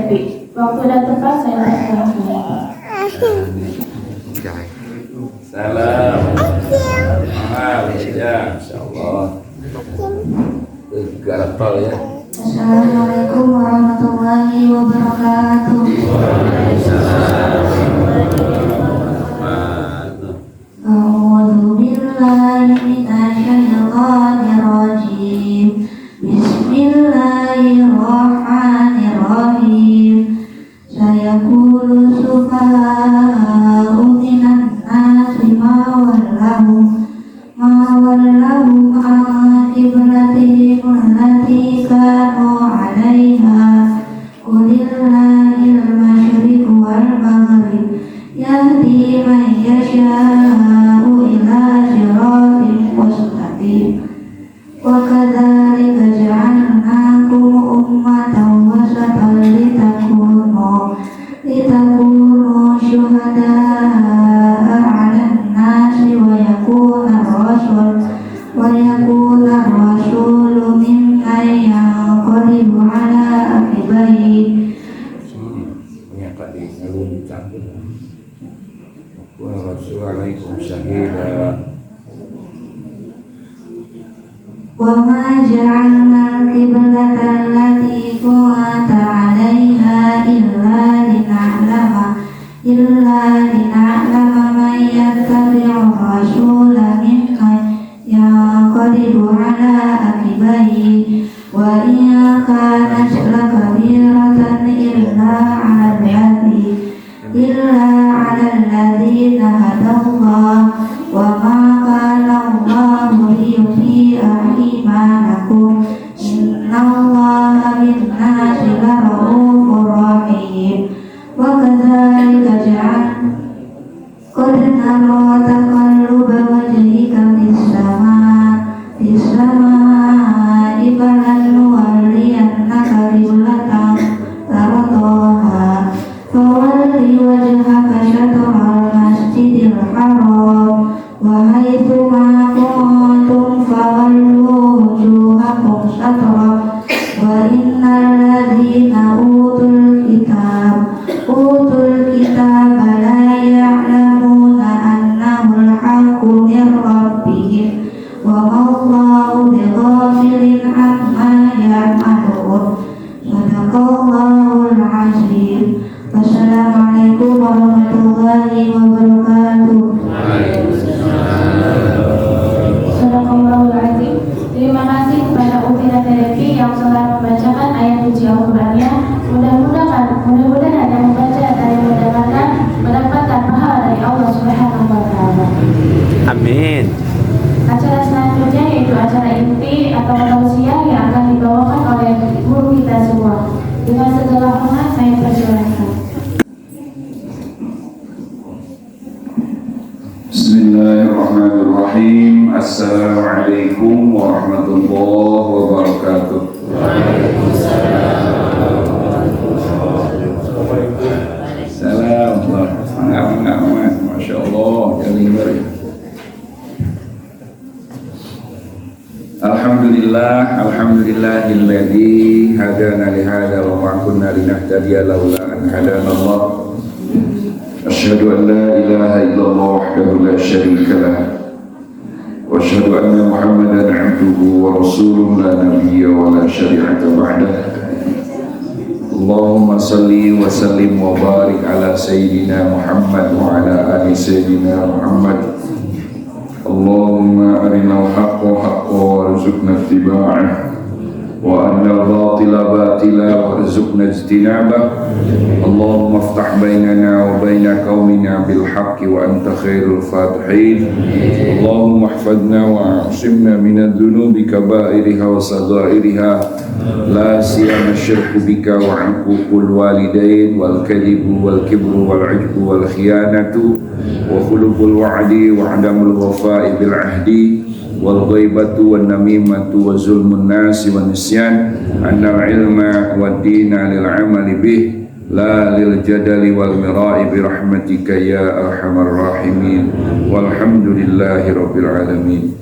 Devi. Waktu dan tempat saya persilahkan. Salam. Ya, insyaallah. Garatol ya. Assalamualaikum warahmatullahi wabarakatuh. A'udzu billahi minasyaitonir rajim. Bismillahirrahmanirrahim. Sayaqulu sufaha'u minan nasi ma wallahu an qiblatihim allati kanu 'alaiha. Qulillahil masyriqu wal maghrib yahdi man yasha'u ila siratin mustaqim. Wa kadzalika ja'alnakum ummatan wasatan litakunu syuhada'a 'alan nasi wa yakuna rasulu mimman yanqalibu 'ala aqibaihi. Wa rasululaikum syahida. Wa ma ja'alna al-qiblata allati kunta 'alaiha illa lina'lama man yattabi'ur rasula mimman yanqalibu 'ala aqibaihi. Wa in kanat lakabiratan illa 'ala alladhina hadallah. Wa ma kana Allahu liyudhi'a imanakum. Innallaha bin-nasi lara'ufur rahim. Wa kadzalika qad nara taqalluba wajhika fis-samaa'i falanwalliyannaka qiblatan tardaha fawalli wajhaka syatral masjidil haram wa haitsu ma kuntum fawallu wujuhakum syatrah. Wa innal ladzina utul kitaba la ya'lamuna annahul haqqu min rabbihim wa mallahu bighafilin amma ya'malun. Shadaqallahul azim. Wassalamualaikum warahmatullahi wabarakatuh. Shadaqallahul azim. Terima kasih kepada Umi dan Devi yang telah membacakan ayat suci Al-Qur'annya. Mudah-mudahan yang membaca dan yang mendengarkan mendapatkan pahala dari Allah Subhanahu wa taala. Amin. Acara selanjutnya yaitu acara inti atau tausiah yang akan dibawakan oleh guru kita semua. Dengan segala hormat saya persilahkan. Bismillahirrahmanirrahim. Assalamualaikum warahmatullahi wabarakatuh. Salam. Masya Allah. Alhamdulillahilladzi hadana lihada wa ma kunna linahtadiya laula an hadana Allah. Asyhadu an la ilaha illallah wahdahu la syarika lah wa asyhadu anna Muhammadan 'abduhu wa rasuluhu la nabiyya wa la syari'ata ba'dah. Allahumma salli wa sallim wa barik ala sayyidina Muhammad wa ala ali sayyidina Muhammad. Allahumma arinal haqqa haqqa warzuqna ittiba'ah wa arinal batila batila warzuqna ijtinabah. Allahumma iftah bainana wa baina qaumina bil haqqi wa anta khairul fatihin. Allahumma ihfadna wa asimna minadh dhunubi kaba'iriha wa saghairiha la siyama syirku bika wa 'uququl walidain wal kadhibu wal kibru wal 'ujbu wal khiyanatu wa khuluful wa'di wa 'adamul wafa'i bil 'ahdi wal ghaibatu wan namimatu wa zulmun nasi wan nisyan annal ilma wad dina lil 'amali bih la lil jadali wal mira'i bi rahmatika ya arhamar rahimin walhamdulillahi rabbil alamin.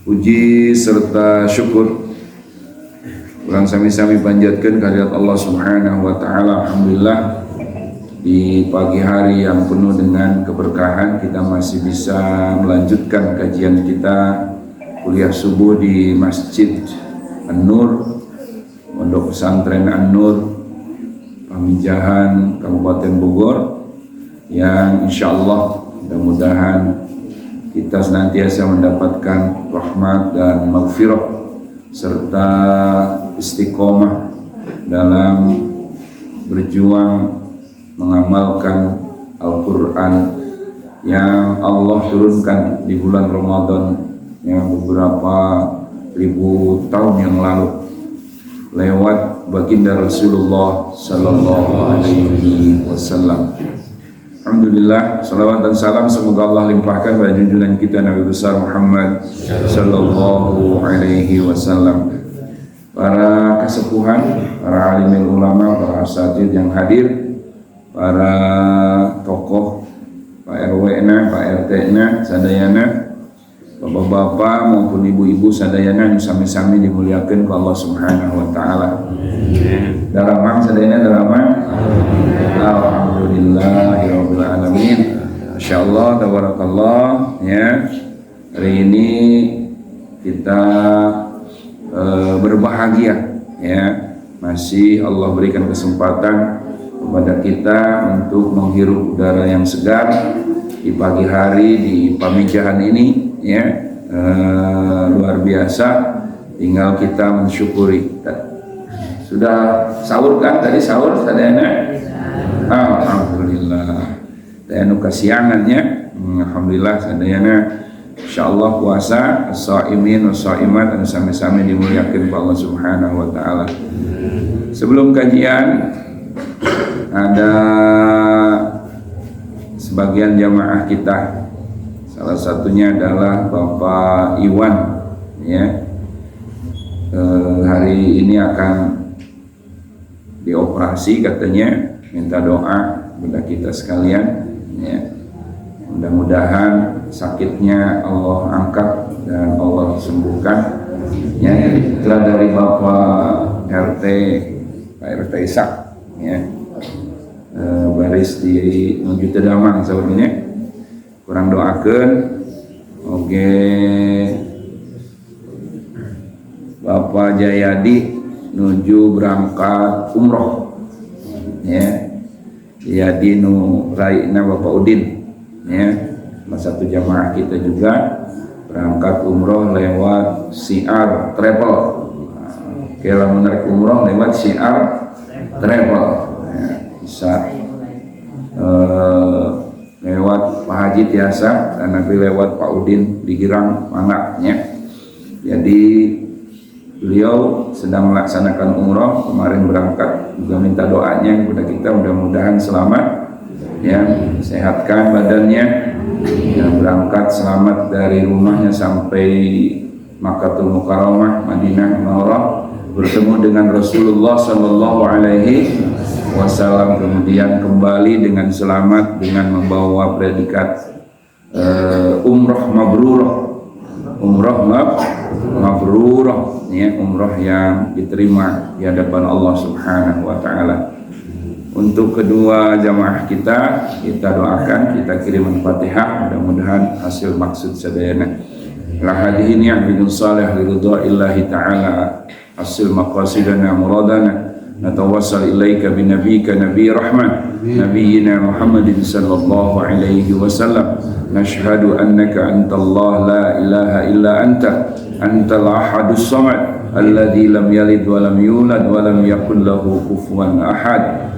Puji serta syukur Urang sami-sami panjatkeun kehadirat Allah Subhanahu wa taala. Alhamdulillah di pagi hari yang penuh dengan keberkahan kita masih bisa melanjutkan kajian kita kuliah subuh di Masjid An-Nur, Pondok Pesantren An-Nur, Pamijahan, Kabupaten Bogor, yang insyaallah mudah-mudahan kita senantiasa mendapatkan rahmat dan maghfirah serta istiqomah dalam berjuang mengamalkan Al-Quran yang Allah turunkan di bulan Ramadan yang beberapa ribu tahun yang lalu lewat baginda Rasulullah Sallallahu Alaihi Wasallam. Alhamdulillah, salawat dan salam semoga Allah limpahkan pada junjungan kita Nabi besar Muhammad Sallallahu Alaihi Wasallam. Para kesepuhan, para alim ulama, para asatidz yang hadir, para tokoh, Pak RW-na, Pak RT-na, sadayana, bapak-bapak maupun ibu-ibu sadayana yang sami-sami dimuliakan ke Allah Subhanahu wa taala. Daramang sadayana daramang. Alhamdulillahirabbil alamin. Masyaallah, tabarakallah ya. Hari ini kita berbahagia ya. Masih Allah berikan kesempatan kepada kita untuk menghirup udara yang segar di pagi hari di Pamijahan ini ya. Luar biasa, tinggal kita mensyukuri. Sudah sahur kan tadi, sahur sadayana? Alhamdulillah. Dan kasiangannya alhamdulillah sadayana insyaallah puasa as-shaimin was-shaimat dan sami-sami dimuliakan oleh Allah Subhanahu wa taala. Sebelum kajian ada sebagian jamaah kita, salah satunya adalah Bapak Iwan ya. Hari ini akan dioperasi katanya, minta doa kepada kita sekalian ya. Mudah-mudahan sakitnya Allah angkat dan Allah sembuhkan ya. Itulah dari Bapak RT, Pak RT Isak ya. Baris di Nuju Tedamang sahabatnya, kurang doakan. Oke, Bapak Jayadi nuju berangkat umroh ya. Jayadi nu raina Bapak Udin ya, salah satu jamaah kita juga berangkat umroh lewat Syiar Travel. Kalau menarik umroh lewat Syiar Travel ya, bisa lewat Pak Haji Tiasa dan nanti lewat Pak Udin di Girang manaknya. Jadi beliau sedang melaksanakan umroh kemarin, berangkat juga minta doanya kepada kita mudah-mudahan selamat ya, sehatkan badannya ya, berangkat selamat dari rumahnya sampai Makkatul Mukarramah Madinah Munawwarah, bertemu dengan Rasulullah Sallallahu Alaihi Wasallam, kemudian kembali dengan selamat dengan membawa predikat umroh mabrurah, umroh mabrurah ya, umroh yang diterima di hadapan Allah Subhanahu wa taala. Untuk kedua jamaah kita doakan, kita kirim Al-Fatihah, mudah-mudahan hasil maksud sadayana. La hadihi ni'matun salih liridha'illahi ta'ala, hasil maqasidana muradana. Natawassal ilaika bi nabiyyika nabiy rahmah nabiyyina Muhammadin sallallahu alaihi wasallam. Nashhadu annaka antallah la ilaha illa antal ahadus samad alladzi lam yalid wa lam yulad wa lam yakul lahu kufuwan ahad.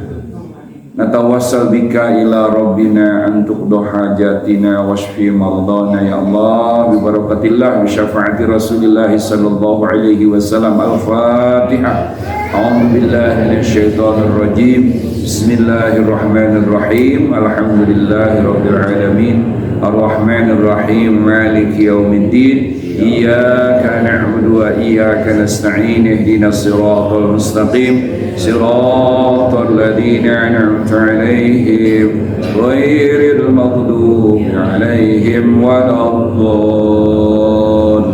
Natawassal bika ila rabbina an tuqda hajatina washfi mardana ya Allah bi barakatillah bi syafaati Rasulillah sallallahu alaihi wasallam. Al-Fatihah. A'udzu billahi minasyaitonir rajim. Bismillahirrahmanirrahim. Alhamdulillahirabbil alamin. Ar-Rahmanir Rahim. Maliki yaumiddin. Iyyaka na'budu wa iyyaka nasta'in. Ihdinas siratal mustaqim. Siratal ladzina an'amta 'alaihim ghairil maghdubi 'alaihim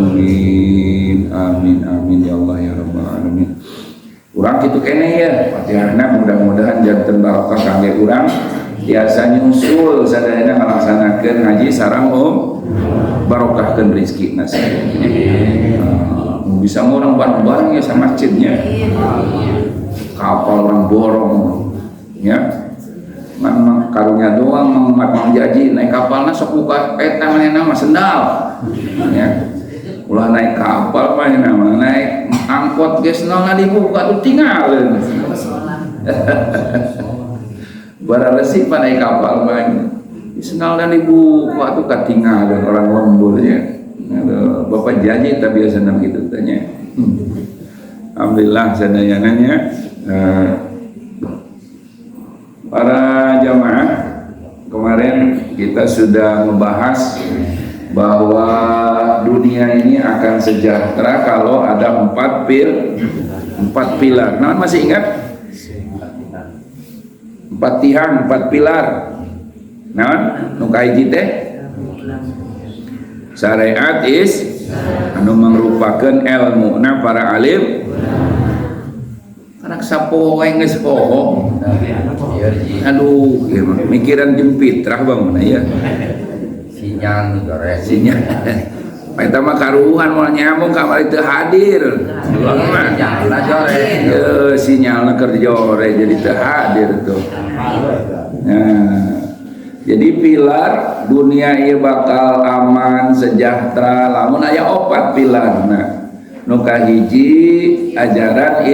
waladdallin. Amin amin ya Allah ya rabbal alamin. Urang kitu kene ya Fatihahna mudah-mudahan janten barokah kangge urang biasa nyusul sadayana ngalaksanakeun haji sareng barokahkeun rezeki nasi. Bisa orang bareng-bareng ya sama masjidnya. Kapal orang borong ya. Mang karunya doang mang jaji naik kapalna sok buka peta manehna mah sendal. Ya. Ulah naik kapal mah nama naik angkot geus nolna dibuka tuh tinggalin. Bara resik pa naik kapal mah sendal dan dibuka tuh katinggalin orang lembur ya. Bapak janji tapi biasa gitu tanya. Alhamdulillah sadayananya para jamaah kemarin kita sudah membahas bahwa dunia ini akan sejahtera kalau ada empat pilar. Nah, masih ingat? 4 tiang, 4 pilar. Nah, nu kahiji teh syariat anu mangrupakeun ilmuna para alim. Anak sapoe geus poho. Aduh, mikiran jempit rah bang mana ya. Sinyal Eta mah karuhan moal nyambung kamari teu hadir. Sinyalna keur jore jadi teu hadir tuh. Nah, jadi pilar dunia ieu bakal aman sejahtera lamun aya 4 pilarna. Nu kahiji ajaran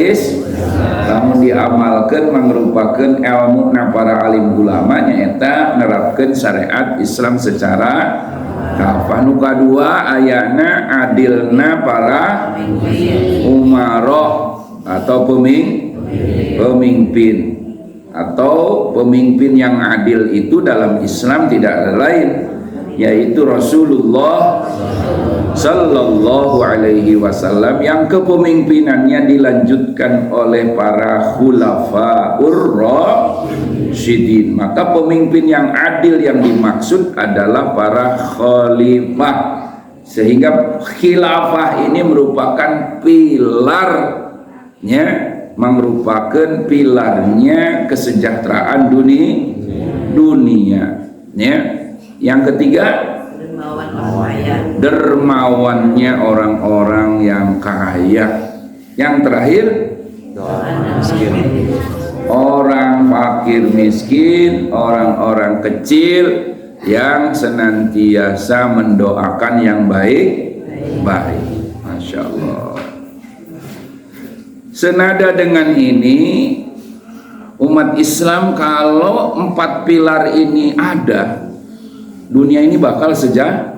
lamun diamalkeun mangrupakeun ilmuna para alim ulama nyaeta nerapkeun syariat Islam secara kafah. Nu kadua ayana adilna para umaro atau pemimpin atau pemimpin yang adil itu dalam Islam tidak ada lain yaitu Rasulullah Sallallahu Alaihi Wasallam yang kepemimpinannya dilanjutkan oleh para khulafaur rasyidin. Maka pemimpin yang adil yang dimaksud adalah para khalifah, sehingga khilafah ini merupakan pilarnya, merupakan pilarnya kesejahteraan dunia. Ya. Yang ketiga, dermawannya orang-orang yang kaya. Yang terakhir, orang fakir miskin, orang-orang kecil yang senantiasa mendoakan yang baik-baik. Masya Allah. Senada dengan ini, umat Islam kalau 4 pilar ini ada, dunia ini bakal sejahtera.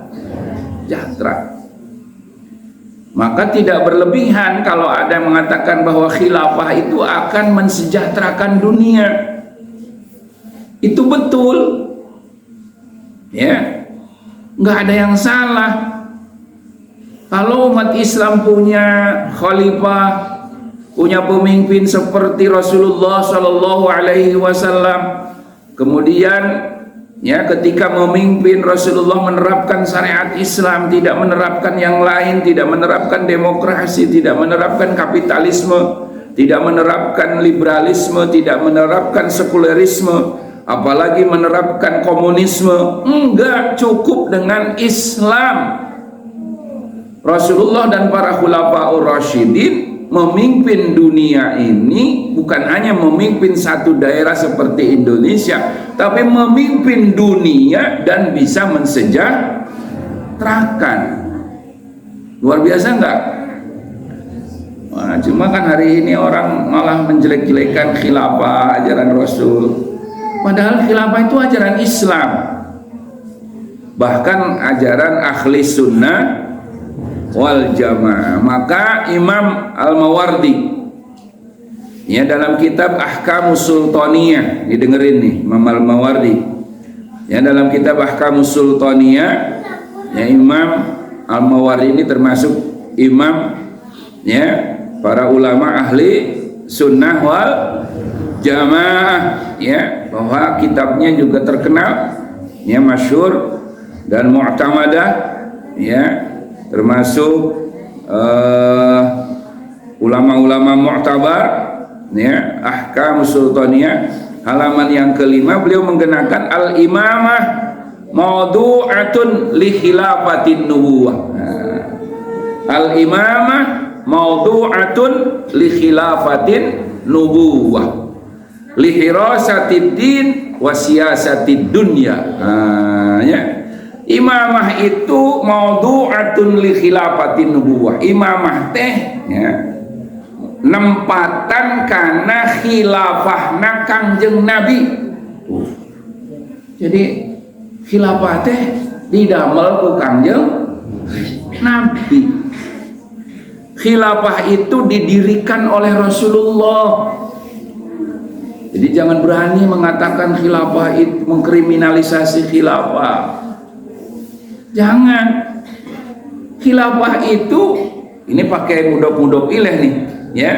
Maka tidak berlebihan kalau ada yang mengatakan bahwa khilafah itu akan mensejahterakan dunia. Itu betul, ya, nggak ada yang salah. Kalau umat Islam punya khalifah, punya pemimpin seperti Rasulullah Shallallahu Alaihi Wasallam, kemudian ya, ketika memimpin Rasulullah menerapkan syariat Islam, tidak menerapkan yang lain, tidak menerapkan demokrasi, tidak menerapkan kapitalisme, tidak menerapkan liberalisme, tidak menerapkan sekulerisme, apalagi menerapkan komunisme. Enggak, cukup dengan Islam. Rasulullah dan para khulafaur rasyidin memimpin dunia ini bukan hanya memimpin satu daerah seperti Indonesia, tapi memimpin dunia dan bisa mensejahterakan. Luar biasa enggak? Nah, cuma kan hari ini orang malah menjelek-jelekan khilafah, ajaran Rasul. Padahal khilafah itu ajaran Islam. Bahkan ajaran ahli sunnah wal jamaah. Maka Imam Al-Mawardi, ya, dalam kitab Ahkamus Sultaniyah, didengerin nih Imam Al-Mawardi, ya, dalam kitab Ahkamus Sultaniyah, ya, Imam Al-Mawardi ini termasuk imam, ya, para ulama ahli sunnah wal jamaah, ya, bahwa kitabnya juga terkenal, ya, masyhur dan mu'tamadah, ya, termasuk ulama-ulama mu'tabar, ya, Ahkam Sultaniyah halaman yang kelima, beliau menggunakan al-imamah maudu'atun li khilafatin nubuwah. Al-imamah maudu'atun li khilafatin nubuwah li hirasatid din wa siyasatid dunya. Ya. Imamah itu maudu'atun li khilafatin nubuwah. Imamah teh ya, nempatan karena khilafahna Kangjeng Nabi. Jadi khilafah teh didamel ku Kangjeng Nabi. Khilafah itu didirikan oleh Rasulullah. Jadi jangan berani mengatakan khilafah itu mengkriminalisasi khilafah. Jangan. Khilafah itu ini pakai mudhaf-mudhaf ilaih nih, ya.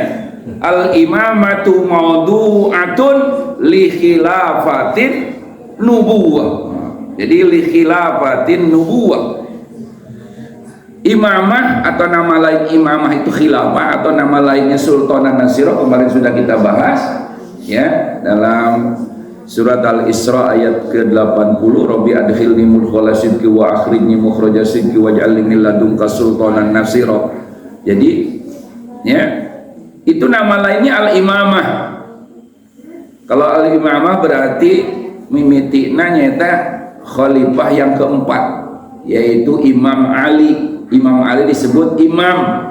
Al-imamatu maudu'atun li khilafatin nubuwah. Jadi li khilafatin nubuwah. Imamah atau nama lain imamah itu khilafah, atau nama lainnya sultanan nasirah, kemarin sudah kita bahas ya dalam surat Al-Isra ayat ke-80, Rabbi adkhilni mudkhala sidqi wa akhrijni mukhraja sidqi waj'alni min ladunka sultanan nasira. Jadi ya, itu nama lainnya al-imamah. Kalau al-imamah berarti mimitina nyata khalifah yang keempat, yaitu Imam Ali. Imam Ali disebut imam,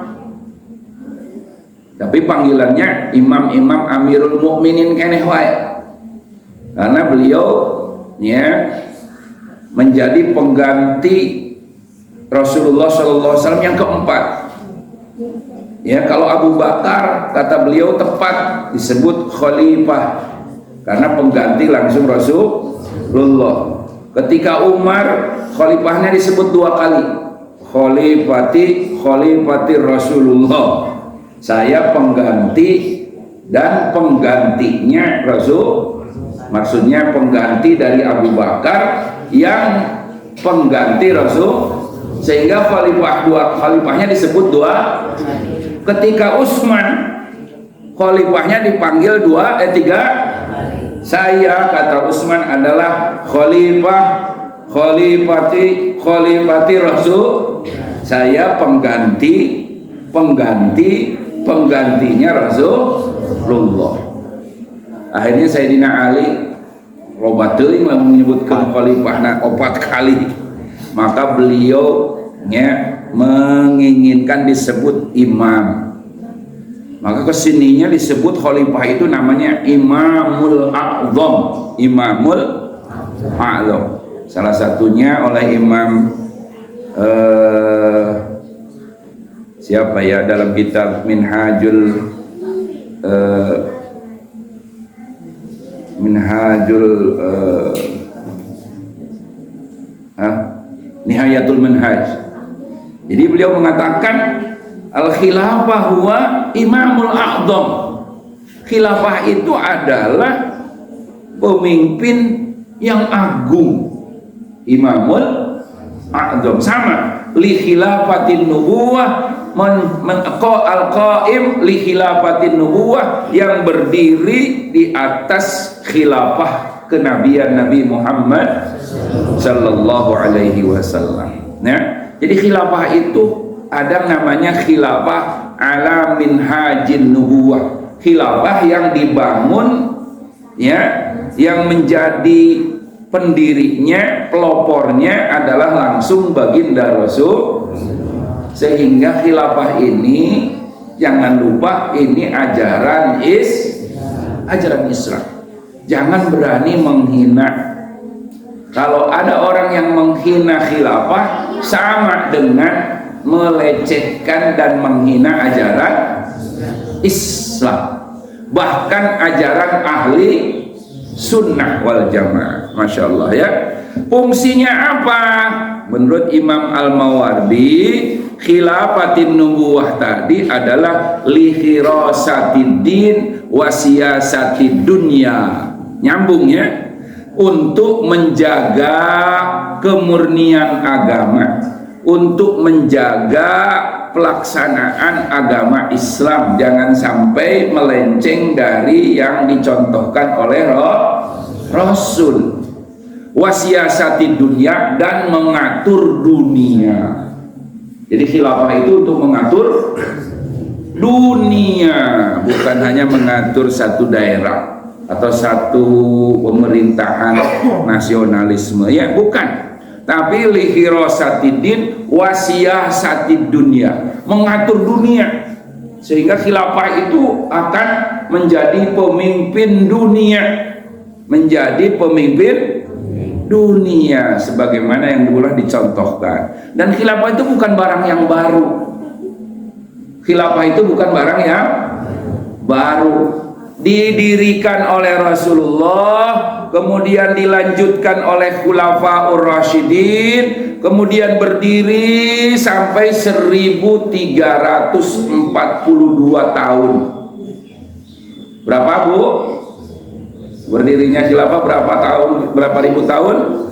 tapi panggilannya imam-imam Amirul Mukminin keneh wae. Karena beliau ya menjadi pengganti Rasulullah SAW yang keempat. Ya, kalau Abu Bakar kata beliau tepat disebut khalifah karena pengganti langsung Rasulullah. Ketika Umar khalifahnya disebut dua kali, khalifati Rasulullah. Saya pengganti dan penggantinya Rasul. Maksudnya pengganti dari Abu Bakar yang pengganti Rasul, sehingga khalifahnya disebut dua. Ketika Utsman khalifahnya dipanggil tiga. Saya kata Utsman adalah khalifati Rasul. Saya penggantinya Rasulullah. Akhirnya Sayyidina Ali robat teuing menyebutkan khalifahna 4 kali. Maka beliau menginginkan disebut imam. Maka kesininya disebut khalifah itu namanya Imamul A'zam. Imamul A'zam. Salah satunya oleh Imam siapa ya dalam kitab Minhajul Nihayatul Minhaj. Jadi beliau mengatakan al-khilafah huwa imamul a'zam. Khilafah itu adalah pemimpin yang agung. Imamul a'zam sama li khilafatin nubuwah, al-qaim li khilafatin nubuwah, yang berdiri di atas khilafah kenabian Nabi Muhammad sallallahu alaihi wasallam. Ya, jadi khilafah itu ada namanya khilafah ala minhajin nubuwah. Khilafah yang dibangun ya, yang menjadi pendirinya, pelopornya adalah langsung baginda Rasul. Sehingga khilafah ini jangan lupa ini ajaran Islam. Jangan berani menghina. Kalau ada orang yang menghina khilafah, sama dengan melecehkan dan menghina ajaran Islam, bahkan ajaran ahli sunnah wal jamaah. Masya Allah ya. Fungsinya apa? Menurut Imam Al-Mawardi, khilafatin nubuwah tadi adalah lihirasatid din wasiyasatid dunya. Nyambung ya, untuk menjaga kemurnian agama, untuk menjaga pelaksanaan agama Islam, jangan sampai melenceng dari yang dicontohkan oleh Rasul. Wasiasati dunia, dan mengatur dunia. Jadi khilafah itu untuk mengatur dunia, bukan hanya mengatur satu daerah atau satu pemerintahan nasionalisme, ya bukan. Tapi lihirosatidin wasiyasatid dunia, mengatur dunia, sehingga khilafah itu akan menjadi pemimpin dunia, menjadi pemimpin dunia sebagaimana yang dulu dicontohkan. Dan khilafah itu bukan barang yang baru. Khilafah itu bukan barang yang baru. Didirikan oleh Rasulullah, kemudian dilanjutkan oleh Khulafaur Rasyidin, kemudian berdiri sampai 1342 tahun. Berapa, Bu? Berdirinya khilafah berapa tahun? Berapa ribu tahun?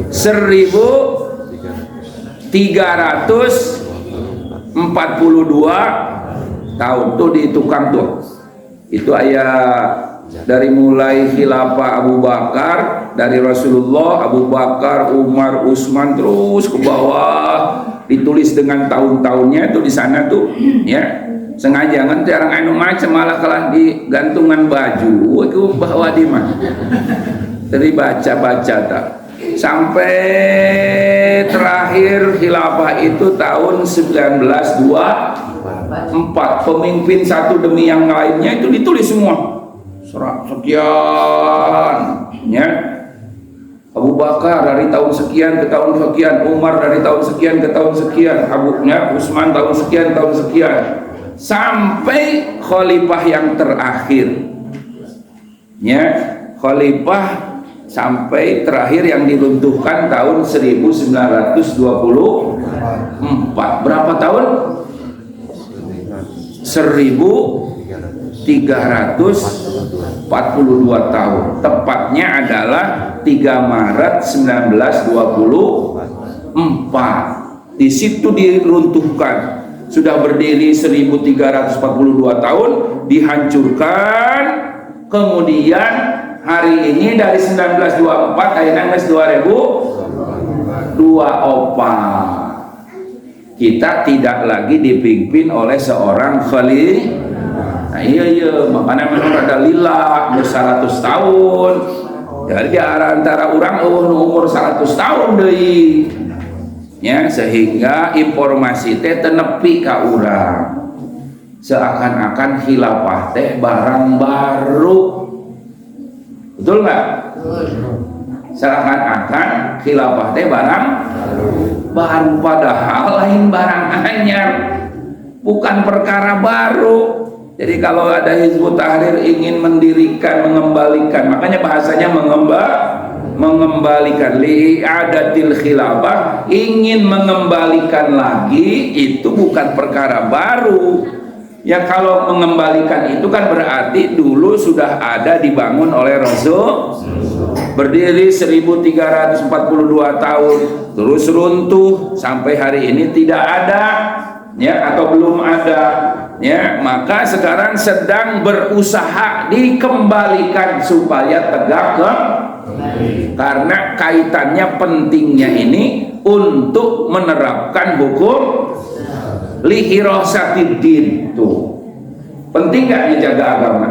1342 tahun. Tuh di tukang tuh. Itu ayat dari mulai khilafah Abu Bakar, dari Rasulullah, Abu Bakar, Umar, Utsman, terus ke bawah, ditulis dengan tahun-tahunnya itu di sana tuh, ya. Sengaja kan jarang anu macam, malah kalah di gantungan baju itu bahwa di mah dari baca-baca tak sampai terakhir khilafah itu tahun 1924. Pemimpin satu demi yang lainnya itu ditulis semua, sekian, ya. Abu Bakar dari tahun sekian ke tahun sekian, Umar dari tahun sekian ke tahun sekian, Utsman tahun sekian sampai khalifah yang terakhir, ya, khalifah sampai terakhir yang diruntuhkan tahun 1924. Berapa tahun? 1342 tahun. Tepatnya adalah 3 Maret 1924. Di situ diruntuhkan. Sudah berdiri 1342 tahun, dihancurkan. Kemudian hari ini dari 1924 akhirnya 2024 kita tidak lagi dipimpin oleh seorang khalifah. Nah iya makanya memang ada lila 100 tahun. Jadi antara orang umur 100 tahun deui. Ya, sehingga informasi teh tenepi ka urang. Seakan-akan khilafah teh barang baru. Betul nggak? Seakan-akan khilafah teh barang baru, padahal lain barang anyar, bukan perkara baru. Jadi kalau ada Hizbut Tahrir ingin mendirikan, mengembalikan, makanya bahasanya mengembalikan li'adatil khilafah, ingin mengembalikan lagi, itu bukan perkara baru. Ya kalau mengembalikan itu kan berarti dulu sudah ada, dibangun oleh Rasul, berdiri 1342 tahun, terus runtuh sampai hari ini tidak ada, ya, atau belum ada, ya. Maka sekarang sedang berusaha dikembalikan supaya tegak karena kaitannya pentingnya ini untuk menerapkan hukum lihirosatidin. Tuh penting gak menjaga agama?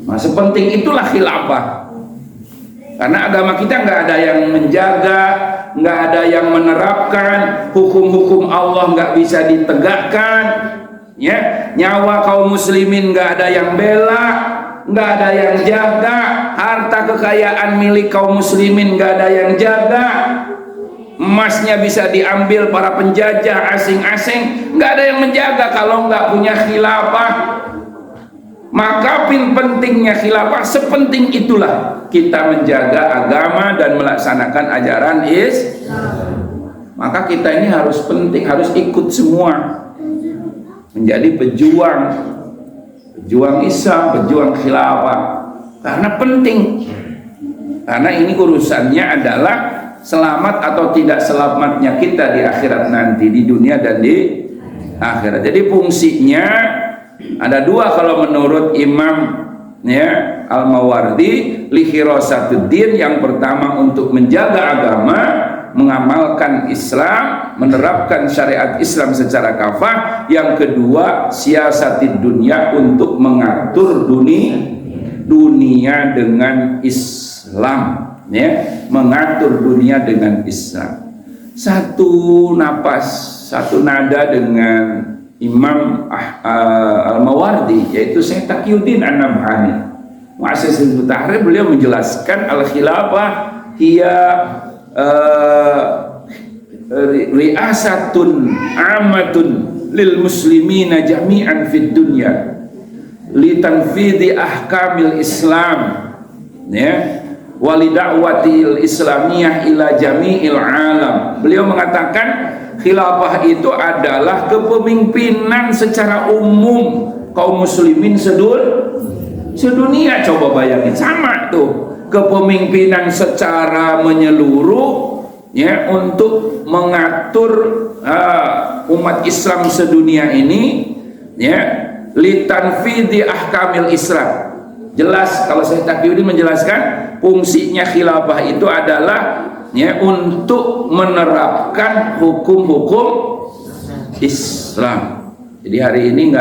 Nah, sepenting itulah khilafah, karena agama kita nggak ada yang menjaga, nggak ada yang menerapkan hukum-hukum Allah, nggak bisa ditegakkan, ya. Nyawa kaum muslimin nggak ada yang bela, nggak ada yang jaga, harta kekayaan milik kaum muslimin nggak ada yang jaga, emasnya bisa diambil para penjajah asing-asing, nggak ada yang menjaga kalau nggak punya khilafah. Maka pentingnya khilafah, sepenting itulah kita menjaga agama dan melaksanakan ajaran Islam. Maka kita ini harus penting, harus ikut semua menjadi pejuang Islam, pejuang khilafah, karena penting. Karena ini urusannya adalah selamat atau tidak selamatnya kita di akhirat nanti, di dunia dan di akhirat. Jadi fungsinya ada dua kalau menurut Imam Al-Mawardi, lihirasatuddin, yang pertama untuk menjaga agama, mengamalkan Islam, menerapkan syariat Islam secara kafah. Yang kedua, siasatid dunia, untuk mengatur dunia dengan Islam, mengatur dunia dengan Islam. Satu napas, satu nada dengan Imam Al-Mawardi, yaitu Syekh Taqiyuddin An-Nabhani, Mu'assis Hizbut Tahrir. Beliau menjelaskan al-khilafah hiya ri'asatun amatun lil muslimina jami'an fid dunya li tanfidhi ahkamil Islam, wali da'watil islamiyah ila jami'il alam. Beliau mengatakan khilafah itu adalah kepemimpinan secara umum kaum muslimin sedunia. Coba bayangin, sama tuh, kepemimpinan secara menyeluruh untuk mengatur umat Islam sedunia ini, litanfidhi ahkamil Islam. Jelas kalau saya Taqiyuddin menjelaskan, fungsinya khilafah itu adalah untuk menerapkan hukum-hukum Islam. Jadi hari ini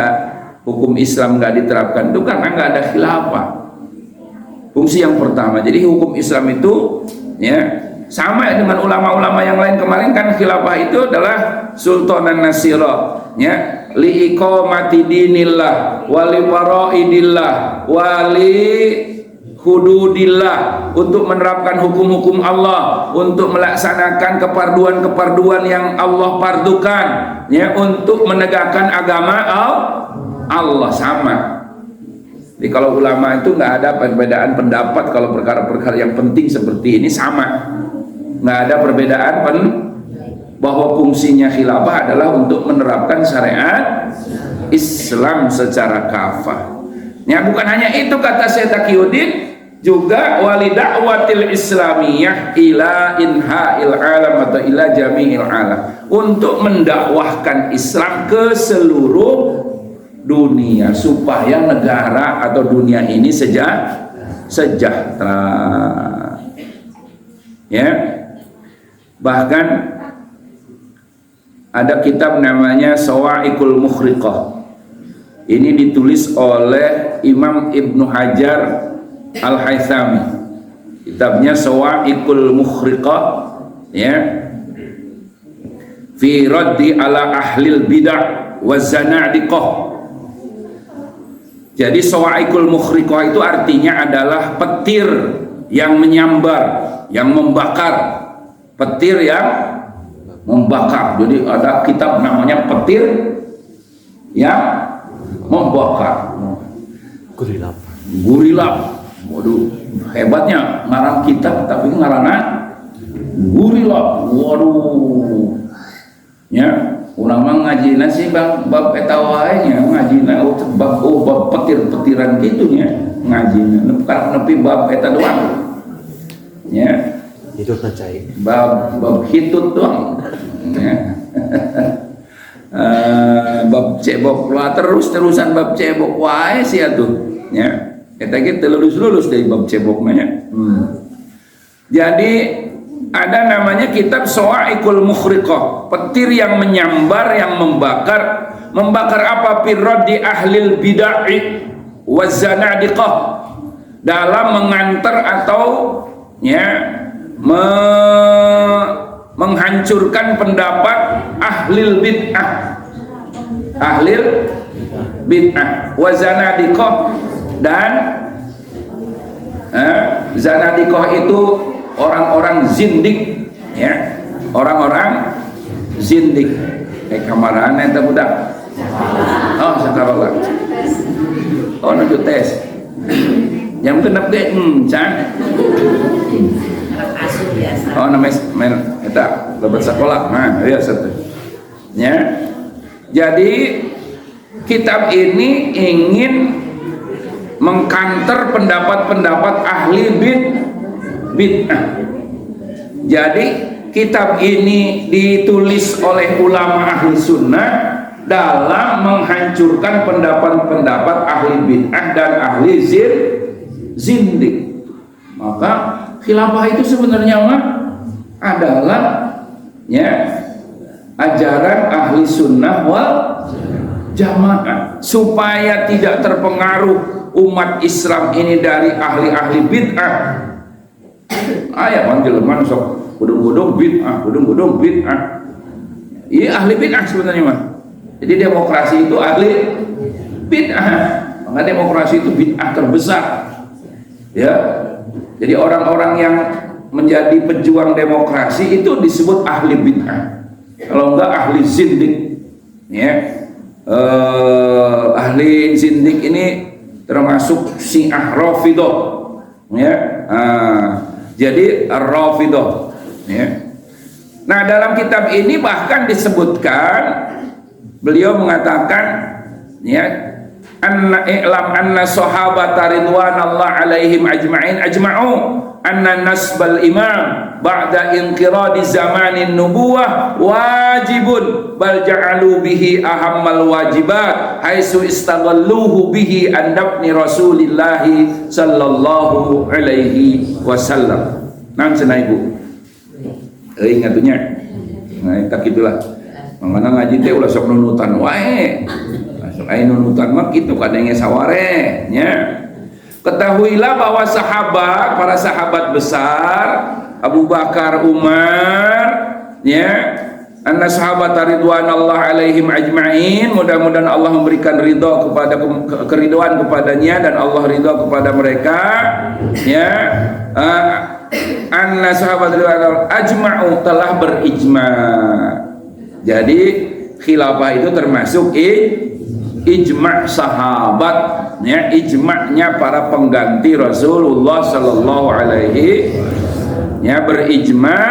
hukum Islam nggak diterapkan itu karena nggak ada khilafah. Fungsi yang pertama. Jadi hukum Islam itu sama dengan ulama-ulama yang lain kemarin, kan khilafah itu adalah sultanan nasira, li iqamati dinillah wali faraidillah wali hududillah, untuk menerapkan hukum-hukum Allah, untuk melaksanakan keparduan-keparduan yang Allah pardukan, untuk menegakkan agama Allah. Sama. Jadi kalau ulama itu nggak ada perbedaan pendapat kalau perkara-perkara yang penting seperti ini, sama. Nggak ada perbedaan bahwa fungsinya khilafah adalah untuk menerapkan syariat Islam secara kafah. Bukan hanya itu, kata Syekh Taqiyuddin, juga wali da'watil islamiyah ila inha'il alam atau ila jami'il alam, untuk mendakwahkan Islam ke seluruh dunia supaya negara atau dunia ini sejahtera. Bahkan ada kitab namanya Sawa'iqul Mukhriqah. Ini ditulis oleh Imam Ibnu Hajar Al-Haythami. Kitabnya Sawa'iqul Mukhriqah, fi raddi ala ahlil bid'ah wa zanadiqah. Jadi Sawa'iqul Mukhriqah itu artinya adalah petir yang menyambar, yang membakar. Petir yang membakar. Jadi ada kitab namanya Petir yang membakar. Gurilap. Waduh, hebatnya ngarang kitab tapi ngarana gurilap. Waduh. Urang mah ngajina sih bab eta wae nya, ngajina bab petir-petiran kitu nya ngajina. Nepi bab eta doang. Hitut cai. Bab hitut doang. Bab cebok lah terusan bab cebok wae sih atuh, eta ge teu lulus dari bab cebok mah. Jadi ada namanya kitab Sawa'iqul Mukhriqah, petir yang menyambar, yang membakar. Membakar apa? Firraddi ahlil bid'ah waz zanadiqah, dalam mengantar atau menghancurkan pendapat ahlil bid'ah, wa zanadiqah, dan zanadiqah itu orang-orang zindik, orang-orang zindik. Kamaran eta budak. Oh, sakarolak. Oh, nuju tes. Jam genep ge can. Oh, namanya eta lebat sekolah. Nah, ya satu. Jadi kitab ini ingin mengkanter pendapat-pendapat ahli bid'ah. Jadi kitab ini ditulis oleh ulama ahli sunnah dalam menghancurkan pendapat-pendapat ahli bid'ah dan ahli zindik. Maka khilafah itu sebenarnya adalah ya ajaran ahli sunnah wal jamaah, supaya tidak terpengaruh umat Islam ini dari ahli-ahli bid'ah. Ayat panjelman sok budung-budung bid'ah. Iya ahli bid'ah sebenarnya mah. Jadi demokrasi itu ahli bid'ah. Maka demokrasi itu bid'ah terbesar. Ya. Jadi orang-orang yang menjadi pejuang demokrasi itu disebut ahli bid'ah. Kalau enggak ahli zindik. Ya. Ahli zindik ini termasuk Syiah Rafidhah. Ya. Jadi Rafidhah. Ya. Nah, dalam kitab ini bahkan disebutkan, beliau mengatakan ya, anna i'lam anna sahabata ridwanallah alaihim ajma'u anna nasbal imam ba'da inqiradi zamanin nubuwah wajibun bal ja'alu bihi ahammal wajibat haitsu istaghalluhu bihi an nabni rasulillahi sallallahu alaihi wasallam. Nang cenah ibu ingatunya nah tak gitulah mangana ngaji teh ulah sok nunutan wae sok aya nunutan mah kitu kadenge saware nya. Ketahuilah bahwa para sahabat besar Abu Bakar, Umar ya, anna sahabat ridwanallah alaihim ajma'in, mudah-mudahan Allah memberikan ridha kepada keridhaan kepadanya dan Allah ridha kepada mereka ya. Anna sahabat ridwanallah ajma'u telah berijma'. Jadi khilafah itu termasuk ijma' sahabat ya, ijma'nya para pengganti Rasulullah sallallahu alaihi ya, berijma'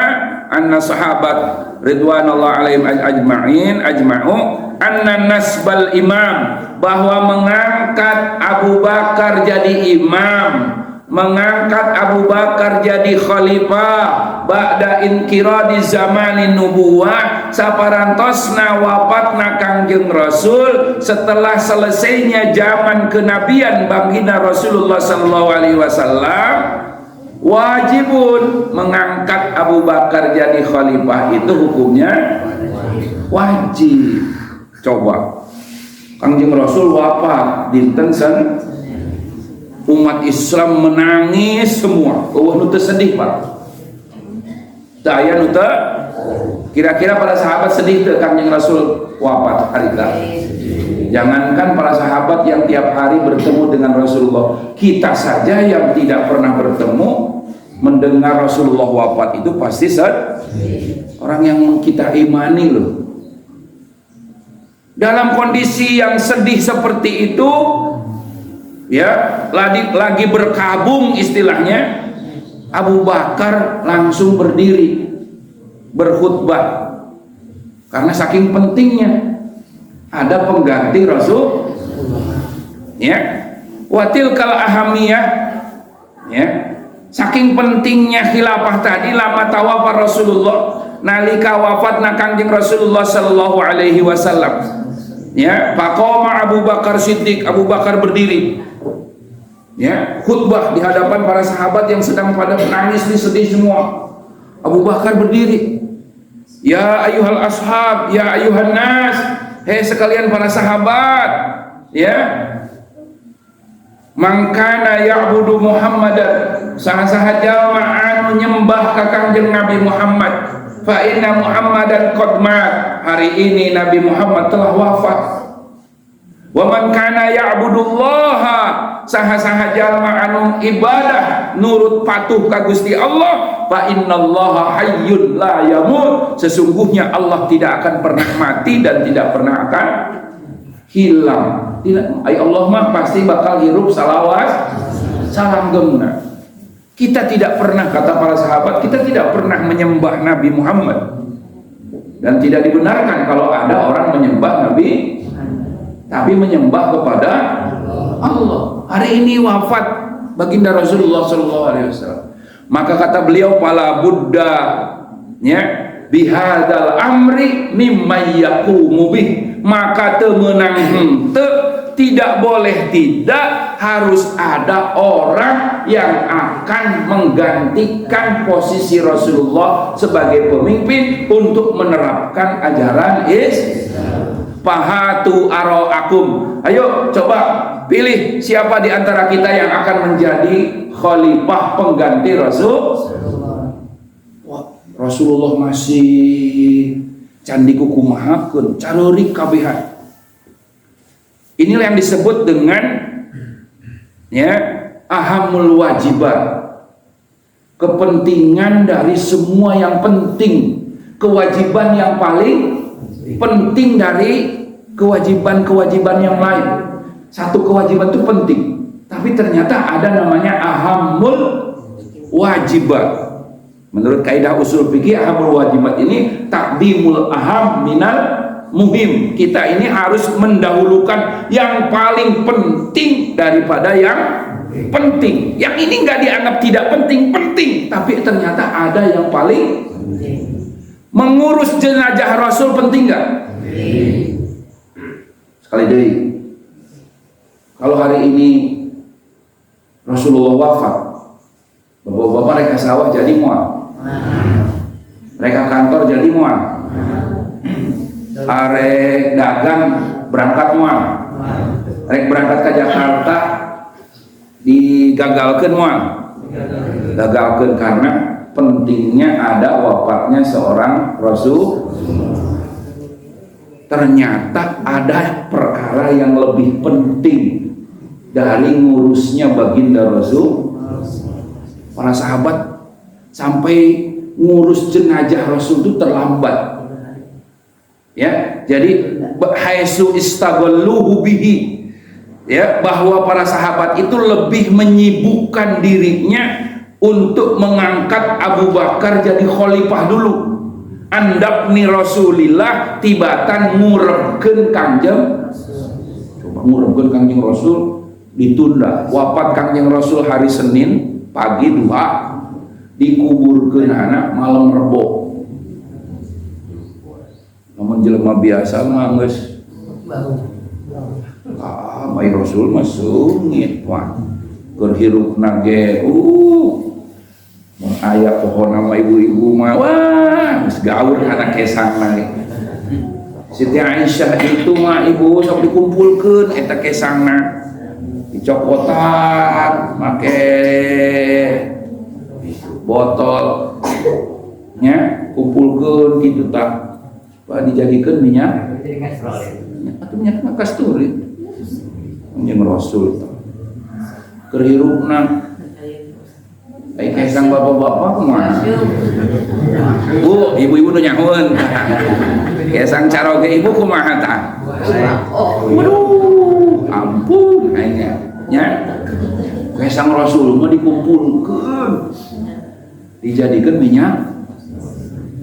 anna sahabat ridwanullah alaihim ajma'u anna nasbal imam, bahwa mengangkat Abu Bakar jadi imam, mengangkat Abu Bakar jadi khalifah ba'da inkiradi zamanin nubuwah, saparantosna wafatna Kangjeng Rasul, setelah selesainya zaman kenabian baginda Rasulullah sallallahu alaihi wasallam, wajibun, mengangkat Abu Bakar jadi khalifah itu hukumnya wajib. Coba Kangjeng Rasul wafat dinten sen, umat Islam menangis semua. Nu teu sedih Pak. Daya nu teu, kira-kira para sahabat sedih teu Kangjeng Rasul wafat harita? Jangankan para sahabat yang tiap hari bertemu dengan Rasulullah, kita saja yang tidak pernah bertemu mendengar Rasulullah wafat itu pasti orang yang kita imani loh. Dalam kondisi yang sedih seperti itu ya, lagi berkabung istilahnya, Abu Bakar langsung berdiri berkhutbah karena saking pentingnya ada pengganti Rasul ya. Watil kal ahamiyah ya, saking pentingnya khilafah tadi, lama tawafa Rasulullah, nalika wafatna Kangjeng Rasulullah sallallahu alaihi wasallam ya, faqama Abu Bakar Siddiq, Abu Bakar berdiri ya, khutbah di hadapan para sahabat yang sedang pada menangis, sedih semua. Abu Bakar berdiri, ya ayuhal ashab, ya ayuhan nas, hei sekalian para sahabat ya, mangkana ya'budu Muhammadan, saha-saha jalma anu nyembah ka Kangjeng Nabi Muhammad, fa inna Muhammadan qad mat, hari ini Nabi Muhammad telah wafat. Wa man kana ya'budullaha, saha-saha jalma anu ibadah nurut patuh ka Gusti Allah, fa innallaha hayyun la yamut, sesungguhnya Allah tidak akan pernah mati dan tidak pernah akan hilang. Tidak, Allah mah pasti bakal hirup salawas salam gemna. Kita tidak pernah, kata para sahabat, kita tidak pernah menyembah Nabi Muhammad, dan tidak dibenarkan kalau ada orang menyembah Nabi, tapi menyembah kepada Allah. Hari ini wafat baginda Rasulullah sallallahu alaihi wasallam. Maka kata beliau, pala buddha ya bihadal amri mimma yaqumu bih, maka temenang tidak boleh tidak harus ada orang yang akan menggantikan posisi Rasulullah sebagai pemimpin untuk menerapkan ajaran Islam. Fahatu aro'akum, ayo coba pilih siapa di antara kita yang akan menjadi khalifah pengganti Rasulullah masih candiku kumahakeun careurik kabehan. Inilah yang disebut dengan ya ahamul wajibat, kepentingan dari semua yang penting, kewajiban yang paling penting dari kewajiban-kewajiban yang lain. Satu kewajiban itu penting, tapi ternyata ada namanya ahamul wajibat. Menurut kaidah usul fikih, ahamul wajibat ini taqdimul aham minal muhim. Kita ini harus mendahulukan yang paling penting daripada yang penting. Yang ini nggak dianggap tidak penting, penting, tapi ternyata ada yang paling penting. Mengurus jenazah Rasul penting nggak? Sekali deh, kalau hari ini Rasulullah wafat, bapak-bapak mereka sawah jadi mual, mereka kantor jadi mual, arek dagang berangkat mual, arek berangkat ke Jakarta digagalkan mual, gagalkan karena pentingnya ada wafatnya seorang Rasul. Ternyata ada perkara yang lebih penting dari ngurusnya baginda Rasul. Para sahabat sampai ngurus jenazah Rasul itu terlambat. Ya, jadi haitsu istaghalluhu bihi, ya, bahwa para sahabat itu lebih menyibukkan dirinya untuk mengangkat Abu Bakar jadi khalifah dulu. Andapni Rasulillah tibatan ngurebkeun Kangjeng, coba ngurebkeun Kangjeng Rasul ditunda. Wafat Kangjeng Rasul hari Senin pagi 2, dikuburkeun anak malam Rebo. Namun jelema biasa mah geus mai Rasul mah sungit wah. Keur hirupna ge mun aya pohon nama ibu-ibu mah wah geus gaul anak kesangna. Siti Aisyah itu mah ibu sok dikumpulkeun eta kesangna, dicokotan make botol nya kumpulkeun kitu tah supaya dijadikeun minyak atuh minyak kasturi jeung Rasul keur hirupna. Kesang bapak-bapak kumaha? Bu, ibu-ibu nu nyahoeun. Kesang caroge ibu kumaha tah? Waduh, ampun aingnya. Nya. Kesang Rasul mah dikumpulkeun. Dijadikeun minyak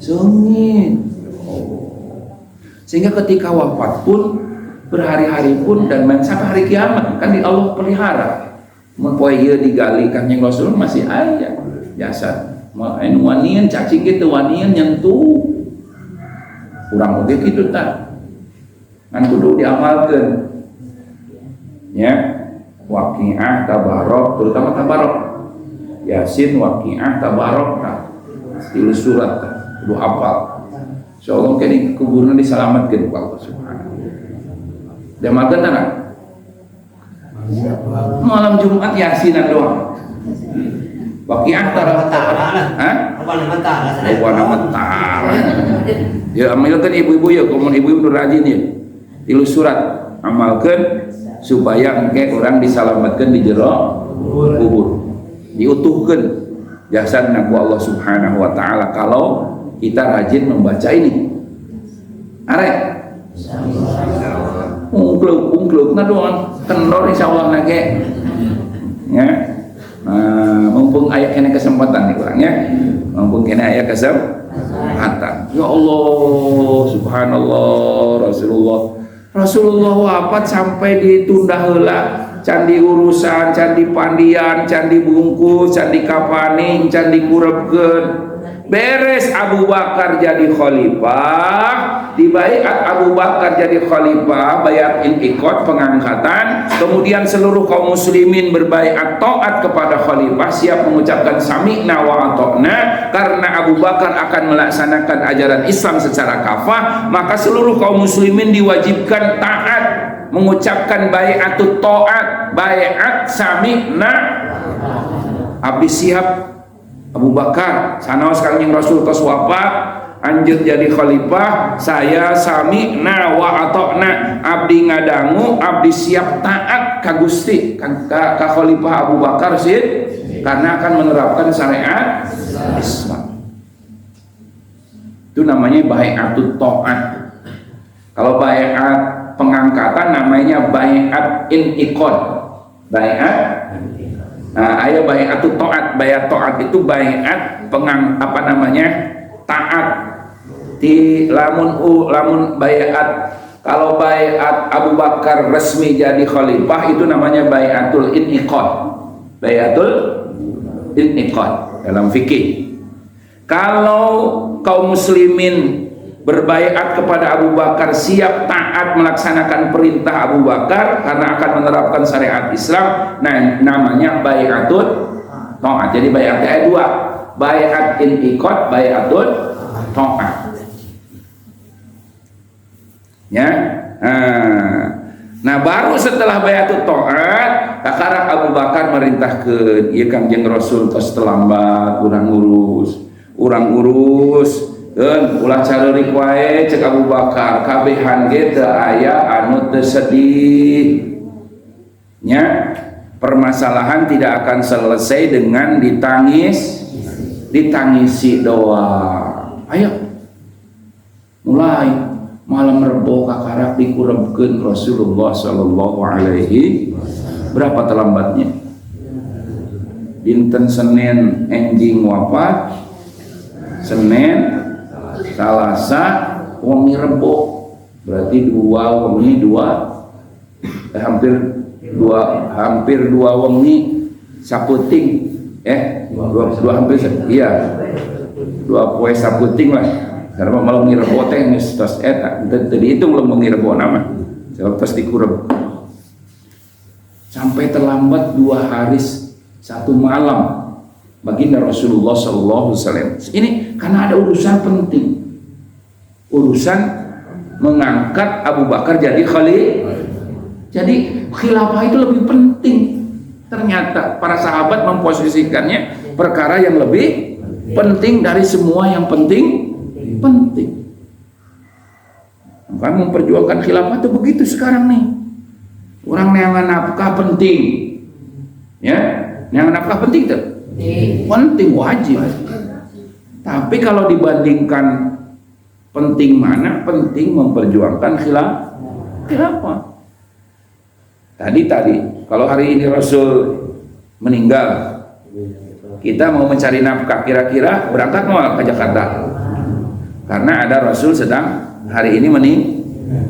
sengit. Sehingga ketika wafat pun berhari-hari pun dan sampai hari kiamat kan di Allah pelihara. Mun poe ieu digali Kanjeng Rasul masih aya jasad. Moal anu wanian cacing kitu wanian nyentuh. Urang oge kitu tah. Ngan kudu diamalkeun. Ya. Waqiah, Tabarok, terutama Tabarok. Yasin, Waqiah, Tabarok tah. Tilu surat tah. Kudu hafal. Insyaallah kene kuburna disalamatkeun ku Allah Subhanahu. Diamalkeun tah. Malam Jumat Yasinan doang. Waqiah hah? Wana mentara. Ya amalkeun ibu-ibu ya, kumun ibu-ibu nu rajin ya. Tilu surat amalkeun supaya engke urang disalamatkeun di jero kubur. Diutuhkeun jasadna ku Allah Subhanahu wa taala kalau kita rajin membaca ini. Arek ungkluk na doang kendor insyaallah nage ya. Mumpung aya kene kesempatan nih kurang ya, mumpung kene aya kesempatan. Ya Allah, subhanallah, Rasulullah wafat sampai ditunda heula candi urusan, candi pandian, candi bungkus, candi kapaning, candi kurebkeun. Beres Abu Bakar jadi khalifah, dibaiat Abu Bakar jadi khalifah, bayat intikot pengangkatan, kemudian seluruh kaum muslimin berbaiat taat kepada khalifah, siap mengucapkan sami'na wa ata'na, karena Abu Bakar akan melaksanakan ajaran Islam secara kafah, maka seluruh kaum muslimin diwajibkan taat, mengucapkan baiatut taat, baiat sami'na. Abdi siap Abu Bakar sanaos Kangjeng Rasul tos wafat anjeun jadi khalifah, saya sami'na wa ata'na, abdi ngadangu, abdi siap taat ka Gusti, ka khalifah Abu Bakar sih, karena akan menerapkan syariat Islam. Itu namanya baiatut ta'at. Kalau baiat pengangkatan namanya baiat intiqad. Baiat aya baiatut taat, baiat taat itu baiat taat. Di lamun baiat, kalau baiat Abu Bakar resmi jadi khalifah itu namanya baiatul intiqad. Baiatul intiqad dalam fikih. Kalau kaum muslimin berbaiat kepada Abu Bakar, siap taat melaksanakan perintah Abu Bakar karena akan menerapkan syariat Islam, nah namanya baiatut taat. Jadi baiatnya ada dua, baiat intiqad, baiatut taat. Ya. Nah baru setelah baiatut taat, kakara Abu Bakar merintahkeun ieu Kangjeng Rasul tos terlambat, urang urus dan ulah carerik wae cek Abu Bakar, kabehan ge teu aya anu teu sedih nya. Permasalahan tidak akan selesai dengan ditangisi doang. Ayo mulai malam Rebo kakarak dikurebkeun Rasulullah sallallahu alaihi. Berapa terlambatnya? Dinten Senin enjing wafat, Senin Salasa wengi Rebo, berarti hampir dua wengi saputing dua poe saputing lah, karena malam wengi Rebo teh geus tos eta teu dihitung belum wengi Rebo nama sebab tos dikureb sampai terlambat 2 hari 1 malam baginda Rasulullah sallallahu alaihi wasallam. Ini karena ada urusan penting, urusan mengangkat Abu Bakar jadi khalifah. Jadi khilafah itu lebih penting. Ternyata para sahabat memposisikannya perkara yang lebih penting dari semua yang penting. Maka memperjuangkan khilafah itu begitu sekarang nih. Orang neangan nafkah penting, ya, neangan nafkah penting tuh. Penting, wajib. Tapi kalau dibandingkan penting mana, penting memperjuangkan khilafah. Tadi kalau hari ini Rasul meninggal, kita mau mencari nafkah, kira-kira berangkat mau ke Jakarta karena ada Rasul sedang hari ini